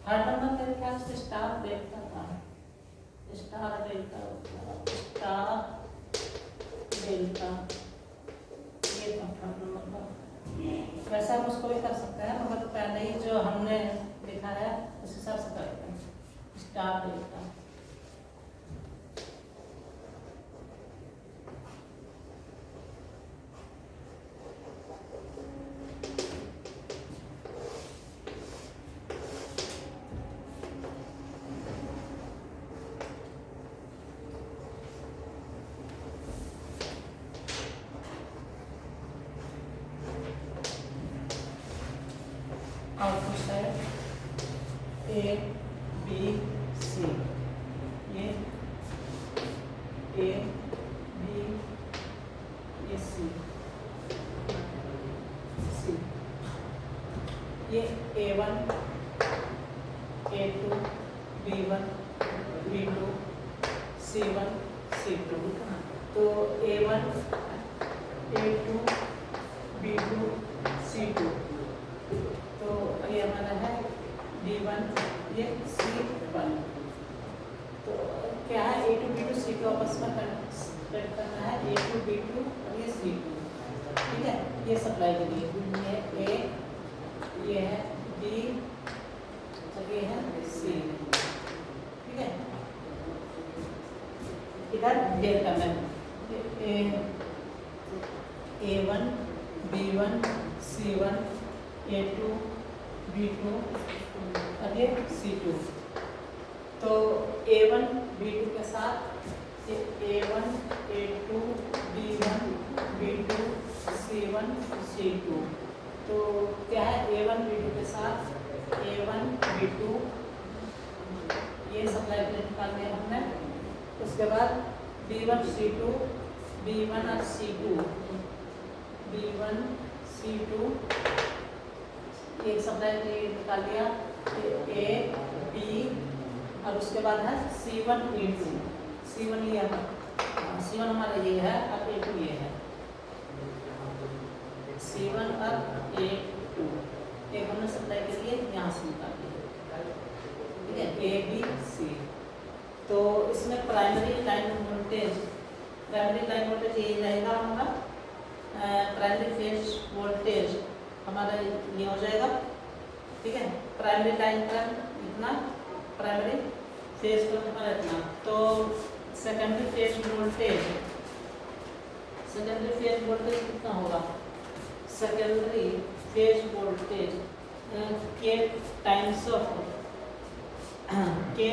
थर्ड नंबर मेरे ख्याल से स्टार डेल्टा था, स्टार डेल्टा, स्टार डेल्टा, ये था थर्ड नंबर का। वैसे हम उसको भी कर सकते हैं, मगर पहले ही जो हमने लिखा है उस हिसाब से करते हैं, star delta. Output side A B C, ये A B ये C, ये A1 A2 B1 B2 C1 C2, तो A1 A2 B2 C2, तो ये हमारा है D1, ये C1। तो क्या है, A2 B2 C2 आपस में कनेक्ट करना है, A2 B2 और ये C2, ठीक है। ये सप्लाई के लिए ये A, ये है B, ये है C, ठीक है। इधर डेल्टा में A1 B1 C1 A2 B2 और ये C2, तो A1 B2 के साथ A1 A2 B1 B2 C1 C2, तो क्या है, A1 B2 के साथ A1 B2, ये सप्लाई प्लेट निकाल लिया हमने। उसके बाद B1 C2 B1 और C2 B1 C2 एक सप्लाई प्लेट निकाल लिया, A B, और उसके बाद है C1 A2, C1 ये है, C1 हमारा ये है और A2 ये है, C1 और A2 एक हमने सप्लाई के लिए यहाँ से निकाल दिया, ठीक है, A B C। तो इसमें प्राइमरी लाइन वोल्टेज यही रहेगा हमारा प्राइमरी फेज वोल्टेज हमारा ये हो जाएगा, ठीक है। प्राइमरी लाइन करंट इतना, प्राइमरी फेज करंट हमारा इतना, तो सेकेंडरी फेज वोल्टेज कितना होगा? सेकेंडरी फेज वोल्टेज के टाइम्स ऑफ के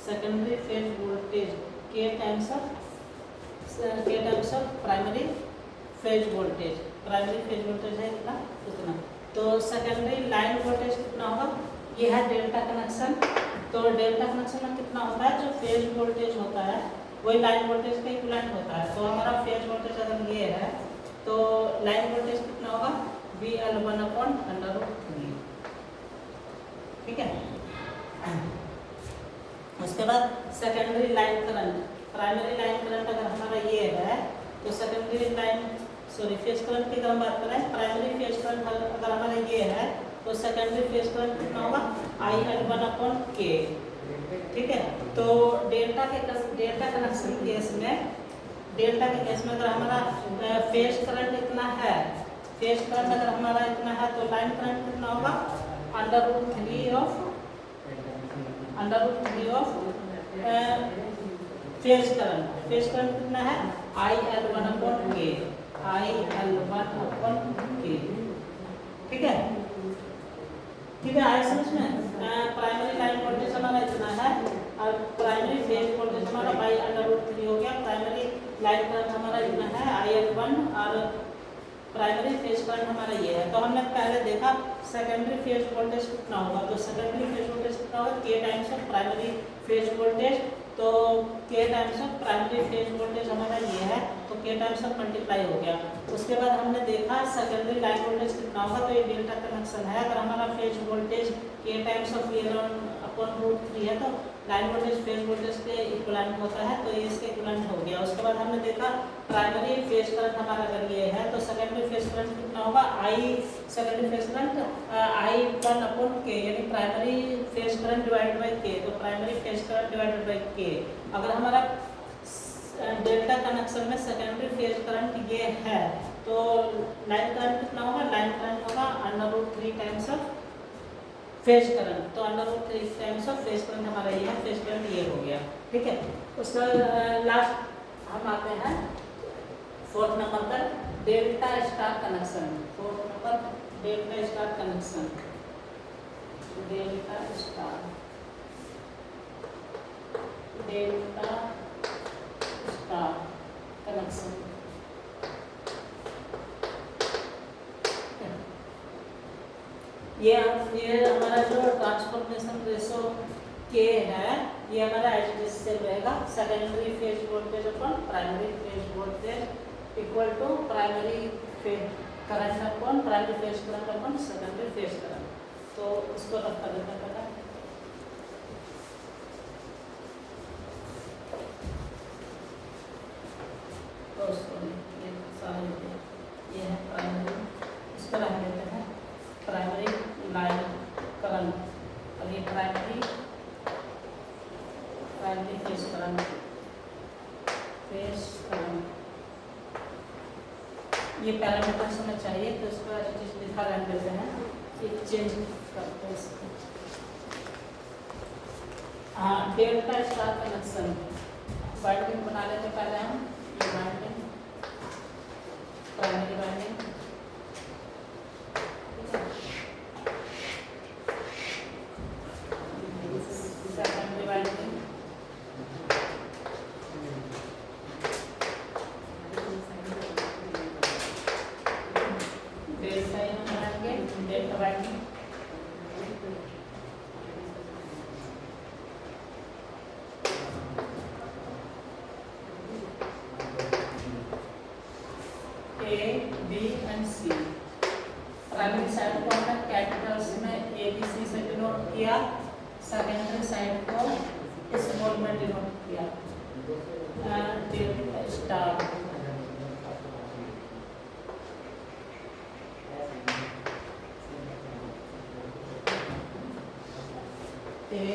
सेकेंडरी फेज वोल्टेज के times of primary phase voltage. Primary phase voltage है कितना, उतना। तो सेकेंडरी लाइन वोल्टेज कितना होगा? ये है डेल्टा कनेक्शन। तो डेल्टा कनेक्शन में कितना होता है? जो फेज वोल्टेज होता है वही लाइन वोल्टेज का इक्विवेलेंट होता है। तो हमारा फेज वोल्टेज अगर ये है तो लाइन वोल्टेज कितना होगा? VL1/√3, ठीक है। उसके बाद secondary line current, primary line current अगर हमारा ये है तो सेकेंडरी लाइन फेज करंट की अगर हम बात करें, प्राइमरी फेज करंट अगर हमारा ये है तो सेकेंडरी फेज करंट कितना होगा? IL1/K, ठीक है। तो डेल्टा कनेक्शन केस में, अगर हमारा फेज करंट इतना है, फेज करंट अगर हमारा इतना है तो लाइन करंट कितना होगा? √3 ऑफ फेज करंट कितना है? IL1/K, ठीक है। आया समझ में? प्राइमरी लाइन वोल्टेज हमारा इतना है और प्राइमरी फेज वोल्टेज हमारा √3 हो गया। प्राइमरी लाइन करंट हमारा इतना है IL1 और प्राइमरी फेज करंट हमारा ये है। तो हमने पहले देखा सेकेंडरी फेज वोल्टेज कितना होगा, तो सेकेंडरी फेज वोल्टेज कितना होगा? K times of primary phase voltage. तो K times of primary phase voltage हमारा ये है, तो K टाइम्स ऑफ मल्टीप्लाई हो गया। उसके बाद हमने देखा सेकेंडरी लाइन वोल्टेज कितना होगा, तो ये डेल्टा कनेक्शन है। अगर हमारा phase voltage K times of VL1/√3 है तो लाइन वोल्टेज फेज वोल्टेज के इक्विवेलेंट होता है, तो ये इसके इक्विवेलेंट हो गया। उसके बाद हमने देखा प्राइमरी फेज करंट हमारा अगर ये है तो सेकेंडरी फेज करंट कितना होगा? सेकेंडरी फेज करंट I1/K, यानी primary phase current divided by K, तो primary phase current divided by K। अगर हमारा डेल्टा कनेक्शन में सेकेंडरी फेज करंट ये है तो लाइन करंट कितना होगा? लाइन करंट होगा √3 टाइम्स ऑफ फेज करंट। तो √3 टाइम्स ऑफ फेज करंट हमारा ये है, फेज करंट ये हो गया, ठीक है। उसका लास्ट हम आते हैं 4th नंबर पर, delta star connection. 4th number delta star connection, delta star connection. ये हमारा जो ट्रांसफॉर्मेशन रेशो K है ये हमारा एच से रहेगा। सेकेंडरी फेज वोल्टेज अपन primary phase voltage equal to primary phase current अपन प्राइमरी फेज करंट अपन सेकेंडरी फेज करंट। तो उसको रख कर देते हैं। तो उसको ये सारे ये है प्राइमरी, इसको रख देते हैं प्राइमरी लाइन करंट और ये प्राइमरी फेज करंट, ये पैरामीटर्स हमें चाहिए तो इसको ऐसी चीज लिखा रख देते हैं, एक चेंज करते हैं इसको। हाँ, डेल्टा स्टार कनेक्शन वाइंडिंग बना लेते पहले हम। ये winding primary winding, secondary winding, delta यहाँ बनाएंगे, delta winding, A, B and C। Primary side को हमने कैपिटल्स में ABC से डिनोट किया, सेकेंडरी साइड को स्मॉल में डिनोट किया, delta star. A,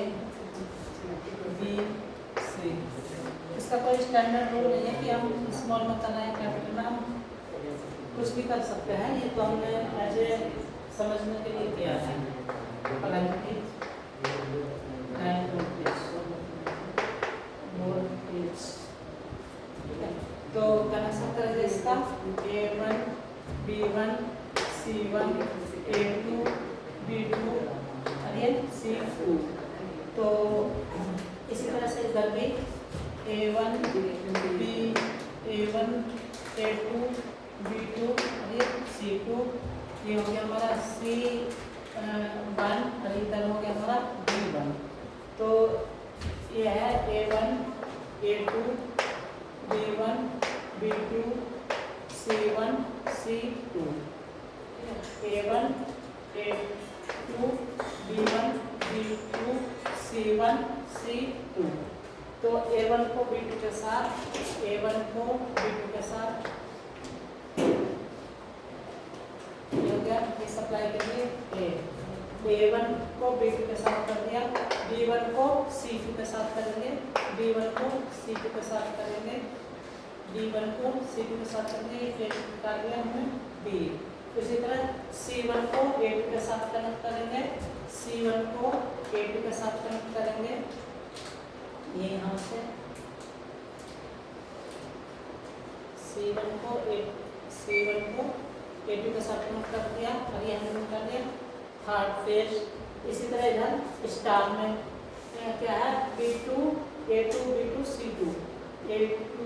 B, C। इसका कोई स्टैंडर्ड रूल नहीं है कि हम स्मॉल में कर रहे हैं कैपिटल में, हम कुछ भी कर सकते हैं। ये तो हमने एज ए समझने के लिए किया है। तो कनेक्शन करेंगे इसका A1 B1 C1 A2 B2 और ये C2। तो इसी तरह से इधर भी A1 B A1 A2 B2 और ये C2। ये हो गया हमारा C1 और इधर हो गया हमारा B1। तो ये है A1 A2 B1 B2 C1 C2। A1 A2 B1 B2 C1 C2। तो A1 को B2 के साथ, A1 को B2 के साथ ये हो गया, ये सप्लाई करिए A1 को B2 के साथ कर दिया, B1 को C2 के साथ करेंगे, B1 को C2 के साथ करेंगे, B1 को C2 के साथ करेंगे, फिर निकाल दिया हमने B। इसी तरह C1 को A2 के साथ कनेक्ट करेंगे, C1 को A2 के साथ कनेक्ट करेंगे, ये यहाँ से C1 को A2 के साथ कनेक्ट कर दिया और ये हमने कर दिया थर्ड फेज। इसी तरह इधर स्टार में क्या है B2 A2 B2 C2 A2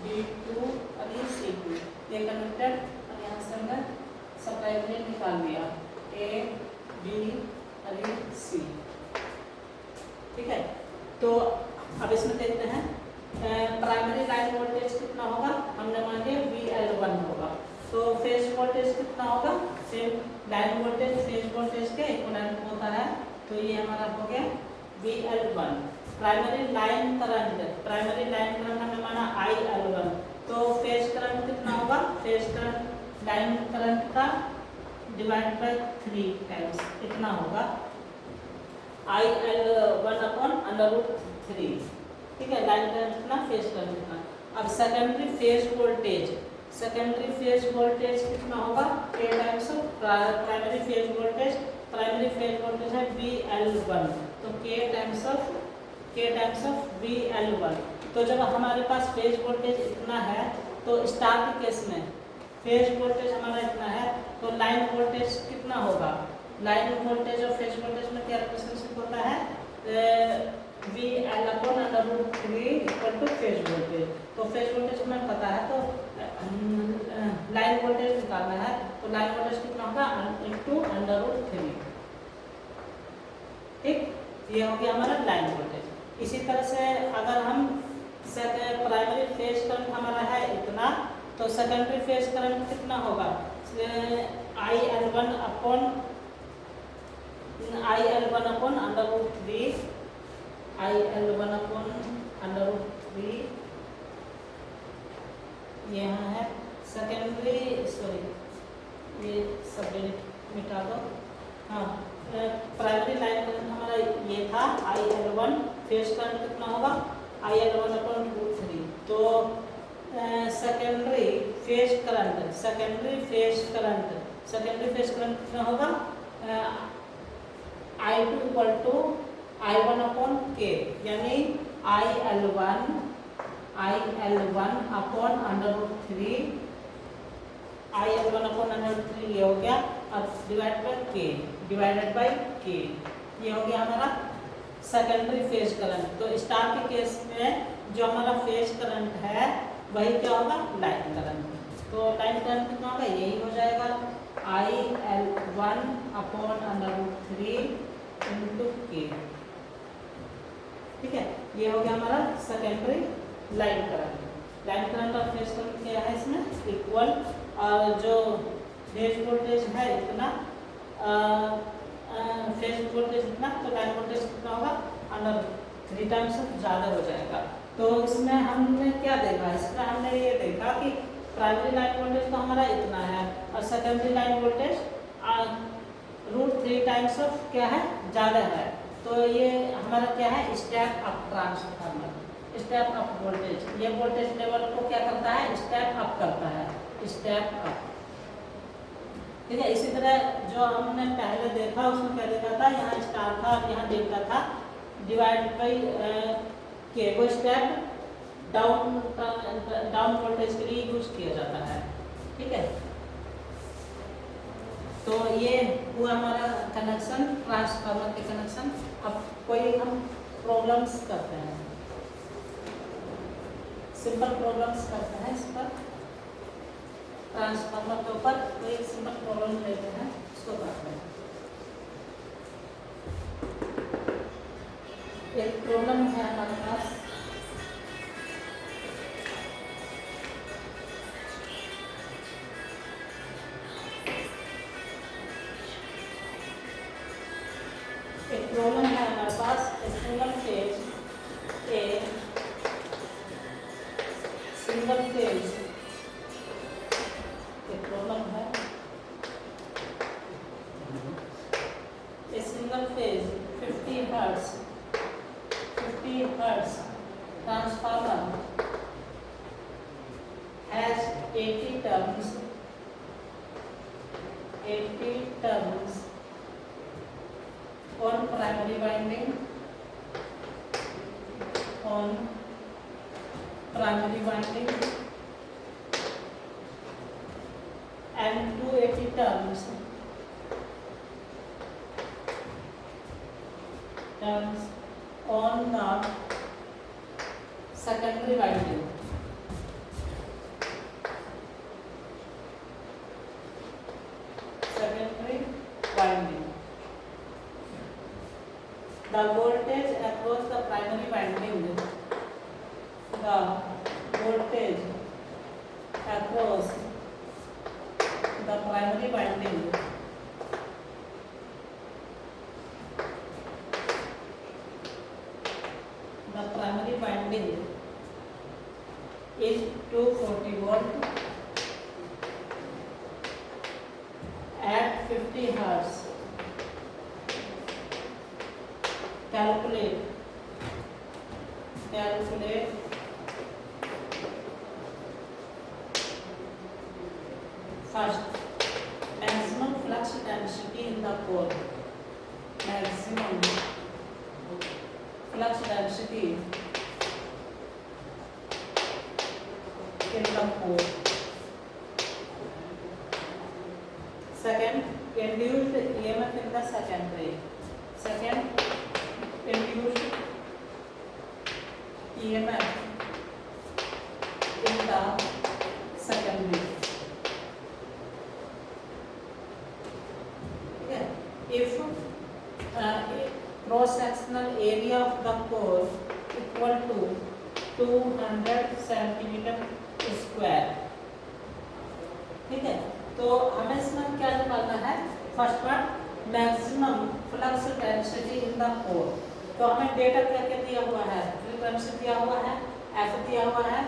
B2 और ये C2 ये कनेक्टेड और यहाँ से हमने सप्लाई के लिए निकाल दिया A B और ये C। ठीक है, तो अब इसमें देखते हैं प्राइमरी लाइन वोल्टेज कितना होगा। हमने मान लिया VL1 होगा, तो फेज वोल्टेज कितना होगा, same line voltage phase voltage के इक्विवेलेंट होता है। तो ये हमारा हो गया VL1। प्राइमरी लाइन करंट हमने माना IL1, तो फेज करंट कितना होगा, फेज करंट लाइन करंट का डिवाइड बाय 3 टाइम्स इतना होगा IL1 अपॉन √3। ठीक है, लाइन करंट कितना, फेज करंट कितना। अब सेकेंडरी फेज वोल्टेज कितना होगा, K times of primary phase voltage है VL1, तो K टाइम्स ऑफ VL1। तो जब हमारे पास फेज वोल्टेज इतना है, तो स्टार के केस में फेज वोल्टेज हमारा इतना है, तो लाइन वोल्टेज कितना होगा। लाइन वोल्टेज और फेज वोल्टेज में क्या रिलेशनशिप होता है, VL upon √3 equal two phase voltage. तो फेज वोल्टेज हमें पता है, तो लाइन वोल्टेज निकालना है, तो लाइन वोल्टेज कितना होगा इंटू √3। ठीक, ये हो गया हमारा लाइन वोल्टेज। इसी तरह से अगर हम प्राइमरी फेज करंट हमारा है इतना, तो सेकेंडरी फेज करंट कितना होगा, IL1 अपॉन √3 यहाँ है सेकेंडरी, सॉरी ये सब मिटा दो। हाँ, प्राइमरी लाइन करंट हमारा ये था IL1, फेज करंट कितना होगा IL1 अपॉन √3। तो सेकेंडरी फेज करंट कितना होगा, I2 equal to I1 upon K, यानी IL1 अपॉन √3 ये हो गया, अब डिवाइडेड बाय K ये हो गया हमारा सेकेंडरी फेज करंट। तो स्टार के केस में जो हमारा फेज करंट है वही क्या होगा, लाइन करंट। तो लाइन करंट कितना होगा, यही हो जाएगा IL1 अपॉन √3 इंटू K। ठीक है, ये हो गया हमारा सेकेंडरी लाइन करंट और फेज करंट क्या है इसमें इक्वल, और जो फेज वोल्टेज है इतना, फेज वोल्टेज इतना, तो लाइन वोल्टेज कितना होगा, 3 टाइम्स ज़्यादा हो जाएगा। तो इसमें हमने क्या देखा, इसमें हमने ये देखा कि प्राइमरी लाइन वोल्टेज तो हमारा इतना है और secondary line voltage √3 times of क्या है, ज़्यादा है। तो ये हमारा क्या है, step up transformer. Step up voltage, ये वोल्टेज लेवल को क्या करता है, स्टेप अप करता है, स्टेप अप। ठीक है, इसी तरह जो हमने पहले देखा उसमें क्या देखा था, यहाँ स्टार था और यहाँ डेल्टा था, डिवाइड बाई के, वो स्टेप डाउन वोल्टेज के लिए यूज किया जाता है। ठीक है, तो ये हुआ हमारा कनेक्शन, ट्रांसफार्मर के कनेक्शन। अब कोई हम प्रॉब्लम्स करते हैं, सिंपल प्रॉब्लम्स करते हैं इस पर, ट्रांसफार्मर के ऊपर कोई सिंपल प्रॉब्लम लेते हैं, उसको करते हैं। एक प्रॉब्लम है हमारे पास, प्रॉब्लम है हमारे पास, सिंगल फेज एक प्रॉब्लम है, a single phase 50 hertz transformer has 80 turns on primary winding, and 280 turns on the secondary winding. The voltage across the primary winding, the voltage across the primary winding is 240 volt at 50 hertz. Calculate first maximum flux density in the core. Maximum flux density in the core. Second, induced EMF in the secondary. Second, induced EMF in the secondary. Okay. If cross-sectional area of the core equal to 200 centimeter square, ठीक है, तो हमें इसमें क्या निकालना है, first part maximum flux density in the core. तो हमें डेटा क्या क्या दिया हुआ है, फ्रीक्वेंसी दिया हुआ है, एफ दिया हुआ है,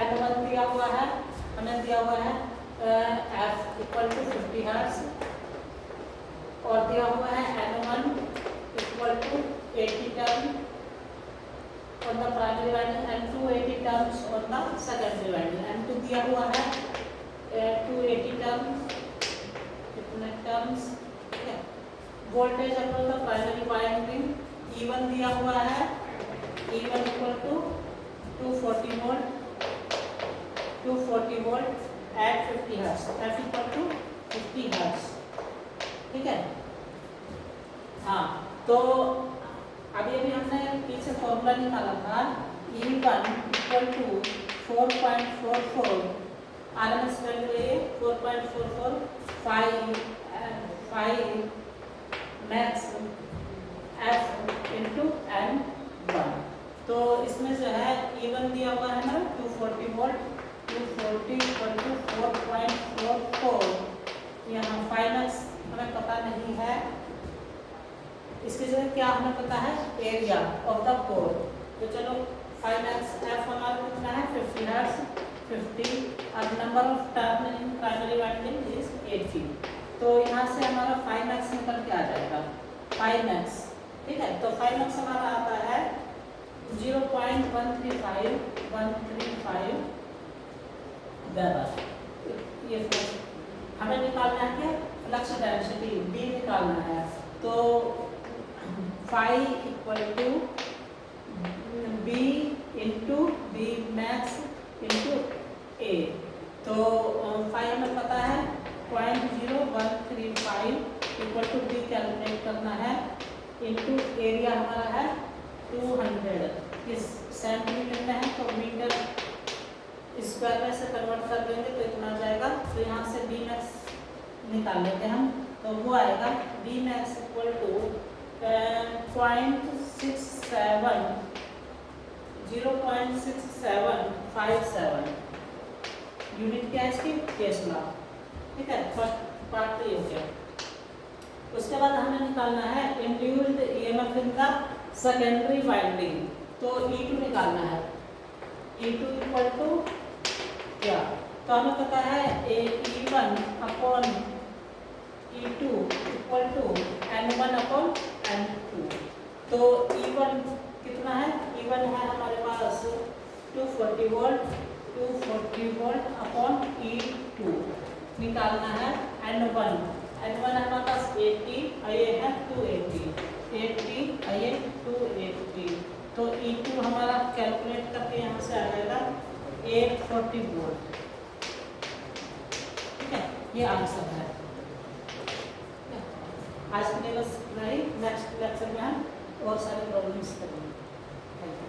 N1 दिया हुआ है, हमें दिया हुआ है एफ इक्वल टू 50 हर्ट्ज, और दिया हुआ है N1 equal to 80 turn on the primary winding and 280 turns on the secondary winding, and to दिया हुआ है 280 turns, कितने turns, ठीक है। Voltage across the primary winding E1 दिया हुआ है, E1 equal to 240 volt at 50 hertz, F equal to 50 hertz, ठीक है। हाँ, तो अभी हमने पीछे फॉर्मूला निकाला था, E1 equal to 4.44, RMS value है 4.44, 5 मैक्स F इंटू N1। तो इसमें जो है E1 दिया हुआ है ना 240 वोल्ट, 240 इक्वल टू 4.44, यहाँ 5 मैक्स हमें पता नहीं है, इसकी जगह क्या हमें पता है, एरिया ऑफ द कोर। तो चलो 5x F हमारा कितना है 50 हर्ट्ज, 50, और number of turn in primary winding is 80। तो यहाँ से हमारा 5x निकल के आ जाएगा, 5x, ठीक है। तो 5x हमारा आता है 0.135 वेबर। ये हमें निकालना है क्या, फ्लक्स डेंसिटी B निकालना है। तो phi equal to B into B max into A। तो फाई हमें पता है 0.0135 इक्वल टू B कैलकुलेट करना है इंटू एरिया हमारा है 200। इस सेंटीमीटर में है तो मीटर स्क्वायर में से कन्वर्ट कर देंगे तो इतना आ जाएगा। तो यहाँ से बी मैक्स निकाल लेते हैं हम। तो वो आएगा B max equal to 0.6757 unit क्या है इसकी, टेस्ला। ठीक है, फर्स्ट पार्ट तो ये हो गया। उसके बाद हमें निकालना है induced EMF in the secondary winding. तो E2 निकालना है। E2 इक्वल टू क्या, तो हमें पता है E1 upon E2 equal to N1 upon N2। तो E1 कितना है, E1 है हमारे पास 240 वोल्ट अपॉन E2 निकालना है। N1 है हमारे पास 80, ये है 280, ये 280। तो E2 हमारा कैलकुलेट करके यहाँ से आ जाएगा 840 वोल्ट। ठीक है, ये आंसर है। आज के लिए बस इतना ही। नेक्स्ट लेक्चर में हम और सारे प्रॉब्लम्स करेंगे। Thank you.